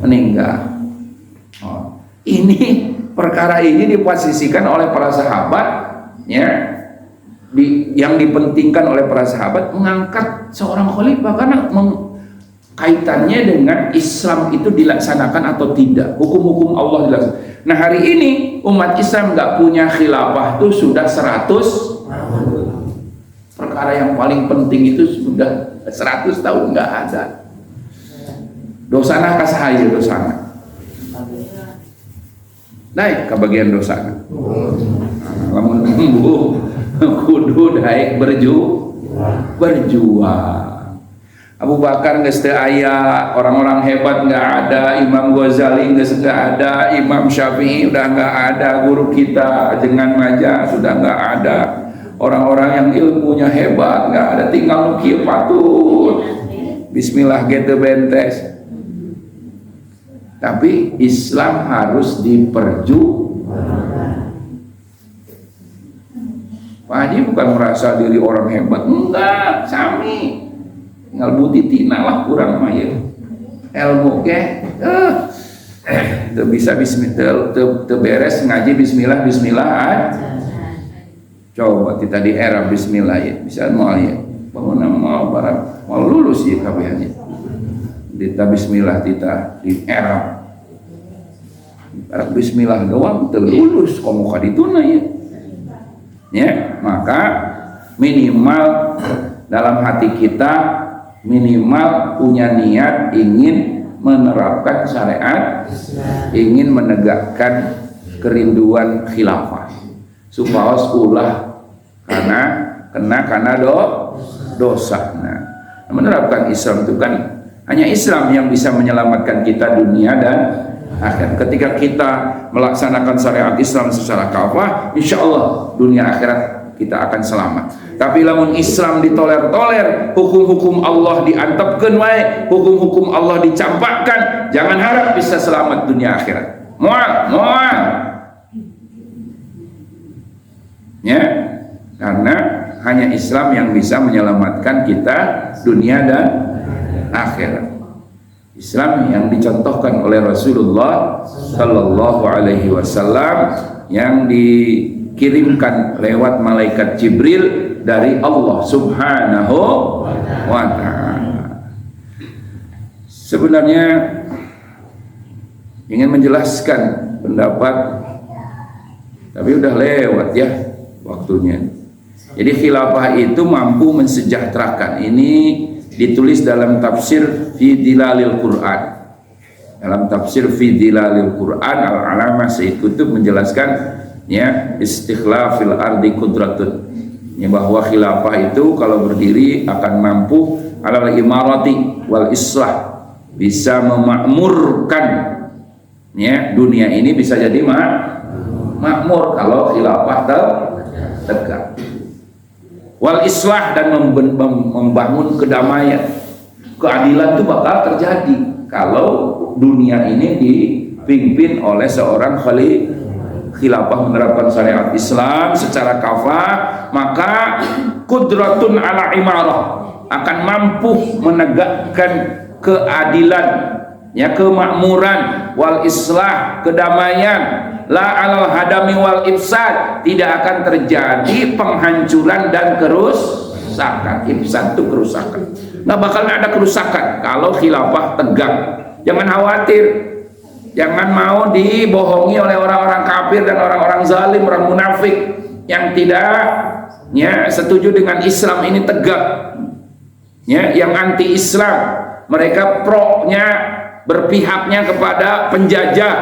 meninggal. Ini perkara ini diposisikan oleh para sahabat, ya, yang dipentingkan oleh para sahabat mengangkat seorang khalifah karena kaitannya dengan Islam itu dilaksanakan atau tidak, hukum-hukum Allah dilaksanakan. Nah hari ini umat Islam nggak punya khilafah tuh sudah 100 perkara yang paling penting itu sudah 100 tahun nggak ada. Dosana kasahayu dosana naik ke bagian dosana. Lamun kudu daek berjuang. Abu Bakar geus teu aya, orang-orang hebat nggak ada, Imam Ghazali geus nggak ada, Imam Syafi'i udah nggak ada, guru kita Jengan Majah sudah nggak ada, orang-orang yang ilmunya hebat nggak ada, tinggal nu kieu patut bismillah gitu bentes. Tapi Islam harus diperjuangkan. Pak Haji bukan merasa diri orang hebat, enggak, sami tinggal butitina lah kurang mah ya ilmu ke Teu bisa bismillah, teu beres ngaji bismillah coba kita di era bismillah ya bisa moal ya bangun mau barang mau lulus ya kabehnya kita bismillah kita di era bismillah doang teu lulus komo ka dituna ya maka minimal dalam hati kita minimal punya niat ingin menerapkan syariat, ingin menegakkan kerinduan khilafah supaya ulah karena dosa. Nah, menerapkan Islam itu kan hanya Islam yang bisa menyelamatkan kita dunia dan akhirat. Ketika kita melaksanakan syariat Islam secara kafah, insya Allah dunia akhirat kita akan selamat. Tapi lamun Islam ditoler-toler, hukum-hukum Allah diantepkeun wae, hukum-hukum Allah dicampakkan, jangan harap bisa selamat dunia akhirat. Moal. Ya, karena hanya Islam yang bisa menyelamatkan kita dunia dan akhirat. Islam yang dicontohkan oleh Rasulullah Sallallahu Alaihi Wasallam yang dikirimkan lewat malaikat Jibril dari Allah Subhanahu wa Ta'ala. Sebenarnya ingin menjelaskan pendapat, tapi udah lewat ya waktunya. Jadi khilafah itu mampu mensejahterakan. Ini ditulis dalam tafsir fi dilalil Quran. Dalam tafsir fi dilalil Quran Al-Alamah Sayyid Qutb menjelaskan ya istikhlafil ardi qudratun. Ya, bahwa khilafah itu kalau berdiri akan mampu alal imarati wal islah, bisa memakmurkan ya dunia ini bisa jadi makmur kalau khilafah tegak. Wal islah dan membangun kedamaian, keadilan itu bakal terjadi kalau dunia ini dipimpin oleh seorang khilafah menerapkan syariat Islam secara kafah, maka qudratun ala imarah akan mampu menegakkan keadilan ya, kemakmuran, wal islah, kedamaian, la alal hadami wal ifsad, tidak akan terjadi penghancuran dan kerusakan. Ifsad itu kerusakan, nggak bakal ada kerusakan kalau khilafah tegak. Jangan khawatir, jangan mau dibohongi oleh orang-orang kafir dan orang-orang zalim, orang munafik yang tidak ya setuju dengan Islam ini tegak ya, yang anti Islam. Mereka pro-nya, berpihaknya kepada penjajah,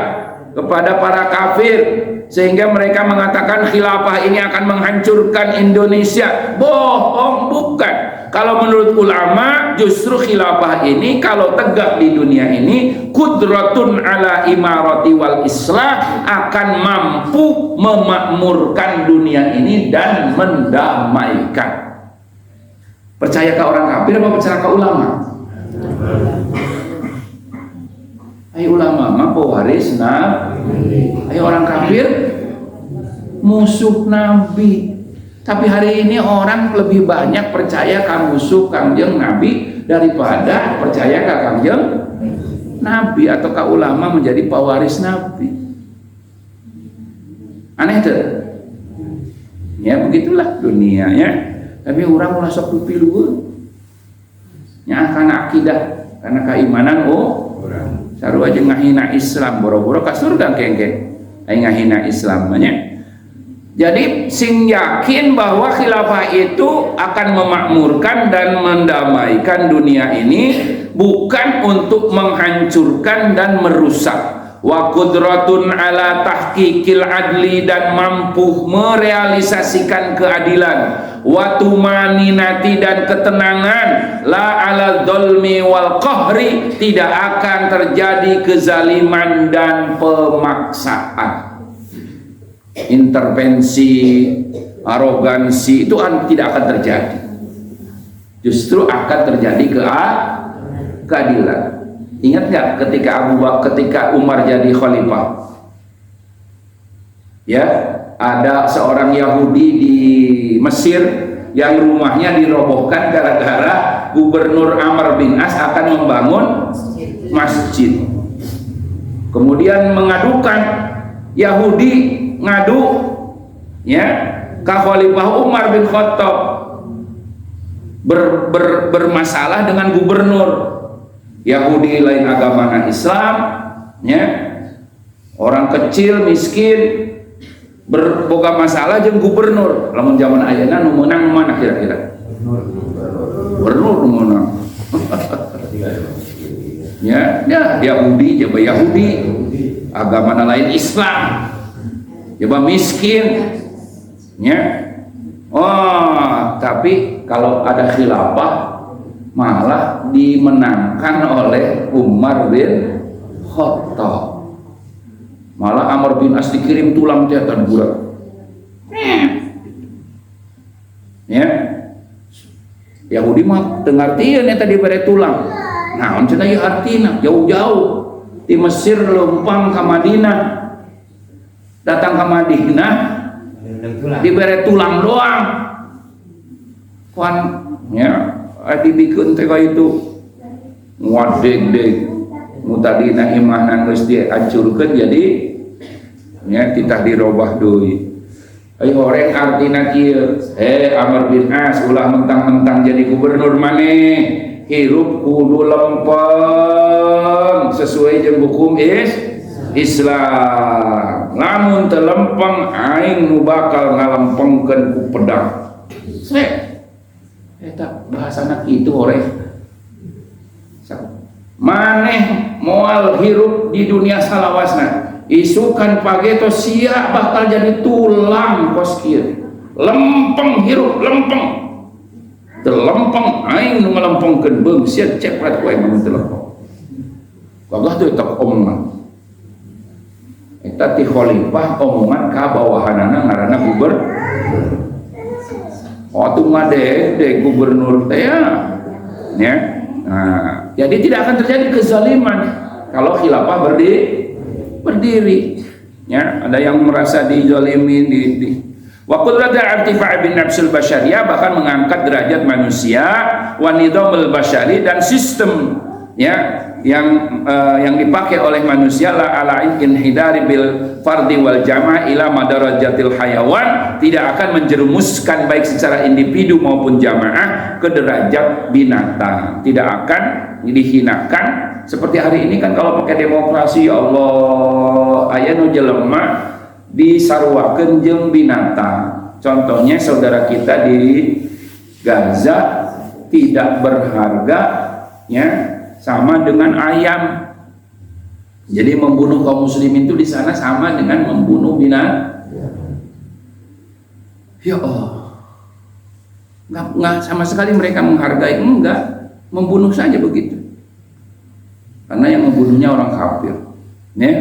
kepada para kafir, sehingga mereka mengatakan khilafah ini akan menghancurkan Indonesia. Bohong, bukan. Kalau menurut ulama justru khilafah ini kalau tegak di dunia ini qudratun ala imarati wal islah, akan mampu memakmurkan dunia ini dan mendamaikan. Percaya ke orang kafir apa percaya ke ulama? Ayo ulama mah pewaris Nabi, ayo orang kafir musuh Nabi. Tapi hari ini orang lebih banyak percaya ke musuh Kangjeng Nabi daripada percaya ke Kangjeng Nabi atau ke ulama menjadi pewaris Nabi. Aneh tuh. Ya begitulah dunia ya. Tapi orang ulah sok pipilueun. Nya kana akidah, karena keimanan sarua aja ngahina Islam, boro-boro ka surga kengke. Ai ngahina Islam banyak. Jadi sing yakin bahwa khilafah itu akan memakmurkan dan mendamaikan dunia ini, bukan untuk menghancurkan dan merusak. Wa qudratun ala tahqiqil adli, dan mampu merealisasikan keadilan. Wa tumaninati, dan ketenangan. La ala dzulmi wal qahri, tidak akan terjadi kezaliman dan pemaksaan. Intervensi, arogansi itu tidak akan terjadi. Justru akan terjadi keadilan. Ingat nggak ketika Umar jadi khalifah? Ya, ada seorang Yahudi di Mesir yang rumahnya dirobohkan gara-gara Gubernur Amr bin As akan membangun masjid. Kemudian mengadukan Yahudi ngadu ya ka Khalifah Umar bin Khattab bermasalah dengan gubernur. Yahudi lain agama Islam ya, orang kecil miskin berboga masalah jeung gubernur. Lamun zaman ayeuna nu meunang mana kira-kira? Gubernur nu meunang. Ya Yahudi coba Yahudi agama lain Islam coba miskin ya. Oh tapi kalau ada khilafah malah dimenangkan oleh Umar bin Khattab, malah Amr bin As dikirim tulang teatan burak ya. Yahudi mah dengartieun eta dibere tulang. Nah, cenah ieu artina jauh-jauh di Mesir lempang ka Madinah, datang ke Madinah dibere tulang doang. Kuan ya dibikeun teh ka itu ngadeg-deg mutadina imahna geus dihancurkeun jadi ya titah dirobah deui. Ayo horeng artina kieu, Amr bin As ulah mentang-mentang jadi gubernur maneh hirup kudu lempeng sesuai jeung hukum Islam. Lamun teu lempeng aing nu bakal ngalempengkeun ku pedang. Eta bahasana kitu horeng. Maneh moal hirup di dunia salawasna isukan pageto sia bakal jadi tulang kos kieu. Lempeng hirup lempeng. Terlempeng aing nu ngalempengkeun beung sia cepret wae mun teu lempeng. Gagah teh eta omongan. Eta ti khalifah omongan ka bawahanana ngaranna gubernur. Waktu ngadeg gubernur teh ya. Nah, jadi tidak akan terjadi kezaliman kalau khilafah berdiri. Ya, ada yang merasa dizalimi di wa qudratul irtifa' bin nafsul basyariyah, bahkan mengangkat derajat manusia, wa nidhamul basyari, dan sistem ya yang dipakai oleh manusia la ala inhidari bil fardi wal jama' ila madarajatil hayawan, tidak akan menjerumuskan baik secara individu maupun jamaah ke derajat binatang, tidak akan dihinakan seperti hari ini kan kalau pakai demokrasi ya Allah aya nu jelema disarwakeun jeung binatang. Contohnya saudara kita di Gaza tidak berharga ya sama dengan ayam. Jadi membunuh kaum muslimin itu di sana sama dengan membunuh binatang. Ya Allah, nggak sama sekali mereka menghargai, enggak, membunuh saja begitu. Karena yang membunuhnya orang kafir. Ya,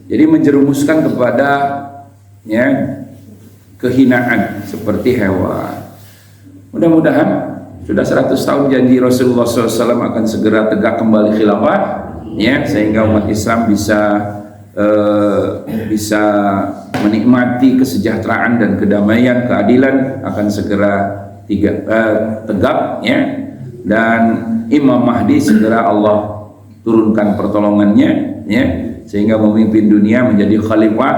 jadi menjerumuskan kepada ya kehinaan seperti hewan. Mudah-mudahan sudah 100 tahun janji Rasulullah SAW akan segera tegak kembali khilafah, ya, sehingga umat Islam bisa menikmati kesejahteraan dan kedamaian, keadilan akan segera tegak, ya, dan Imam Mahdi segera Allah turunkan pertolongannya, ya, sehingga memimpin dunia menjadi khalifah,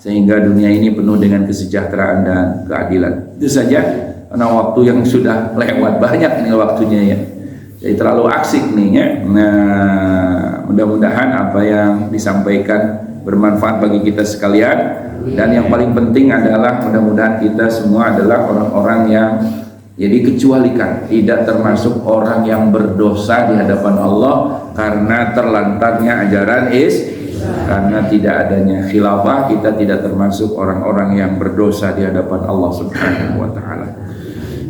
sehingga dunia ini penuh dengan kesejahteraan dan keadilan. Itu saja. Karena waktu yang sudah lewat banyak ini waktunya ya, jadi terlalu asik nih ya. Nah, mudah-mudahan apa yang disampaikan bermanfaat bagi kita sekalian, dan yang paling penting adalah mudah-mudahan kita semua adalah orang-orang yang dikecualikan, tidak termasuk orang yang berdosa di hadapan Allah karena terlantarnya ajaran karena tidak adanya khilafah, kita tidak termasuk orang-orang yang berdosa di hadapan Allah Subhanahu wa taala.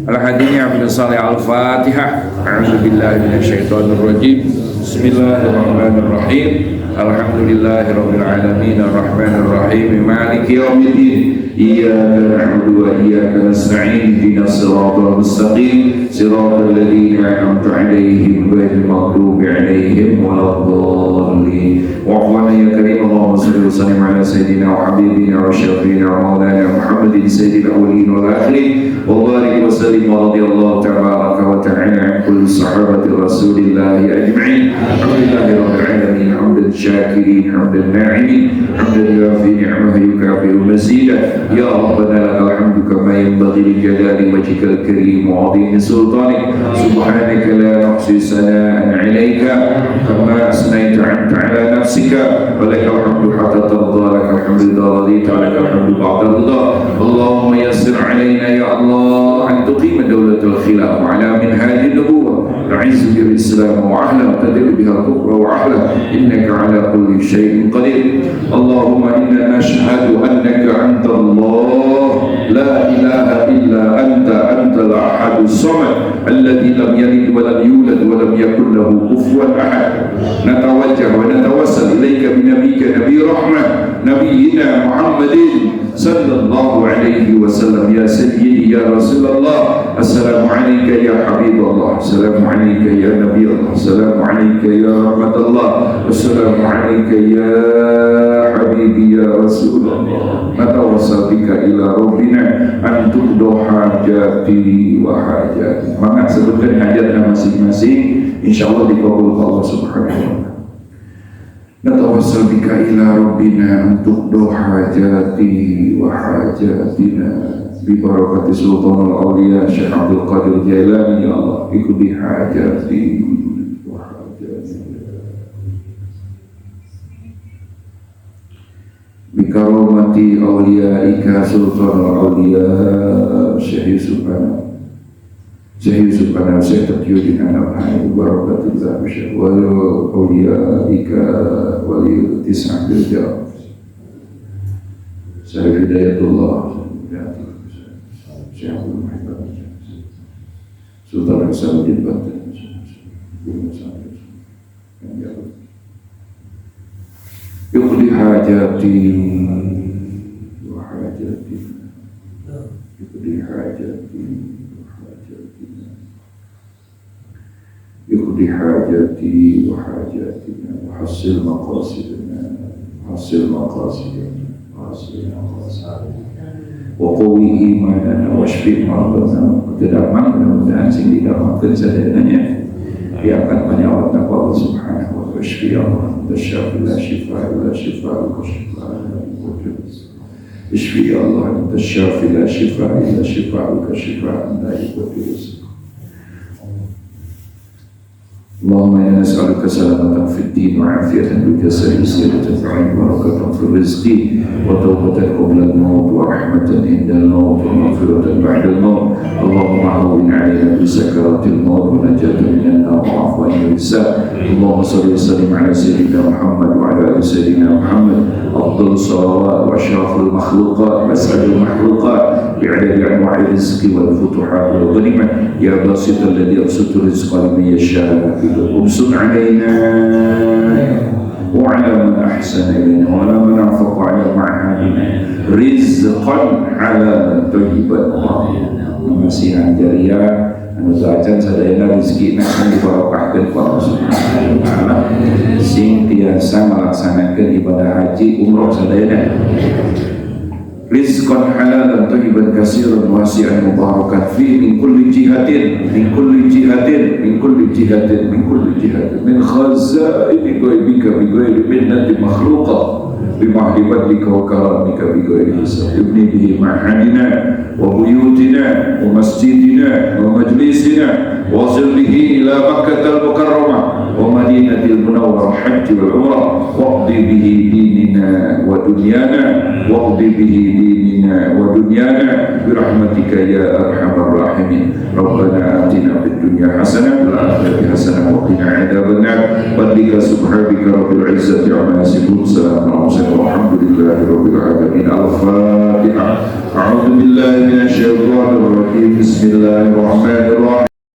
Al-Hadiyah bin Salih Al-Fatihah. A'udzubillahi minasyaitonir rajim. Bismillahirrahmanirrahim. Alhamdulillahirabbil alamin arrahmanir rahim maliki yaumiddin. Iyyaka na'budu wa iyyaka nasta'in. Ihdinas siratal mustaqim. Siratal ladzina an'amta 'alaihim ghairil maghdubi 'alaihim waladdallin. Wa'afwana ya karim, Allahumma shalli wa sallim ala sayyidina wa habibina wa syafiina wa maulana Muhammadin sayyidil awwalin wal akhirin. Wa barik wa sallim wa radiyallahu tabaraka wa ta'ala an kulli sahabati Rasulillah ajma'in. Alhamdulillahirabbil alamin. حميدين حمدا شاكرين حمدا ناعمين حمدا يوافي نعمه يكافئ مزيدا يا ربنا لك الحمد كما ينبغي لجلال وجهك الكريم وعظيم سلطانك سبحانك لا نحصي ثناء عليك كما أثنيت أنت على نفسك ولك الحمد حتى ترضى لك الحمد إذا رضيت لك الحمد بعد الرضا اللهم يسر علينا يا الله أن تقيم دولة الخلافة على منهاج النبوة تعز بها الإسلام وأهله وتذل بها الكفر وأهله إنك على كل شيء قدير اللهم إنا نشهد أنك أنت الله لا إله إلا أنت الأحد الصمد الذي لم يلد ولم يولد ولم يكن له كفوا أحد نتوجه ونتوسل إليك بنبيك نبي رحمة نبينا محمد صلى الله عليه وسلم يا سيدي يا رسول الله السلام عليك يا حبيب الله السلام عليك يا نبي الله السلام عليك يا رحمة الله السلام عليك يا حبيبي يا رسول الله نتوسل بك إلى ربنا أن تقضى حاجاتي وحاجاتي maka sebutkan hajatnya masing-masing insyaallah dikabulkan Allah subhanahu wa ta'ala نتوسل بك إلى ربنا أن تقضى حاجاتي وحاجاتنا ببركة سلطان الأولياء الشيخ عبد القادر الجيلاني يا الله بكل حاجاتي وحاجاتنا بكرامة أوليائك سلطان الأولياء الشيخ يوسف أنا Syekh Taqiyuddin An-Nabhani Barakatillah wa awliyaika wali tis'ah bil jawab Syekh Hidayatullah Syekh Abdul Muhibban Sultan Hasanuddin Batin yuqdi hajati wa hajatina yuqdi hajati يقضي حاجاتي وحاجاتنا وحصل مقاصدنا وقوي إيماننا واشفي مرضنا وتدعمنا mudah-mudahan sing didapatkan sadananya dia akan menyawatna Allah subhanahu wa ta'ala washfi Allah tasyafi la shifa illa shifa اشفي يا الله انت الشافي لا شفاء الا شفاءك شفاء لا يغادر سقما اللهم إنا نسألك سلامة في الدين وعافية بالجسد وسيرة العين وبركة في الرزق وتوبة قبل الموت ورحمة عند الموت ومغفرة بعد الموت اللهم هون علينا بسكرات الموت ونجاة من النار وعفوا عن الحساب اللهم صل وسلم على سيدنا محمد وعلى آل سيدنا محمد أفضل الصلوات وأشرف المخلوقات وأسعد المخلوقات بعدد أنواع الرزق والفتوحات والغنيمة يا باسط الذي يبسط الرزق لمن يشاء وابسط علينا وعلى من أحسن إلينا وعلى من أنفق على معهدنا رزقا حلالا طيبا masihan jariah anu sajan sadayana rezeki akan dibarokahkeun ku Allah Subhanahu wa taala sing tiasa melaksanakeun ibadah haji umroh sadayana rizqan halalan thayyiban katsiran wasi'an mubarakan fi min kulli jihatin min khazaini ghaibika bi ghairi minnati makhluqa بمحبتك وكرامك بغير حساب ابني به معهدنا وبيوتنا ومسجدنا ومجلسنا واصل به إلى مكة المكرمة ومدينة المنورة الحج والعمرة واقضي به ديننا ودنيانا برحمتك يا أرحم الراحمين ربنا آتنا في الدنيا حسنة وفي الآخرة حسنة وقنا عذاب النار بارك سبحانك رب العزة عما يصفون سلام عليكم والحمد لله رب العالمين الفاتحة أعوذ بالله من الشيطان الرجيم بسم الله الرحمن الرحيم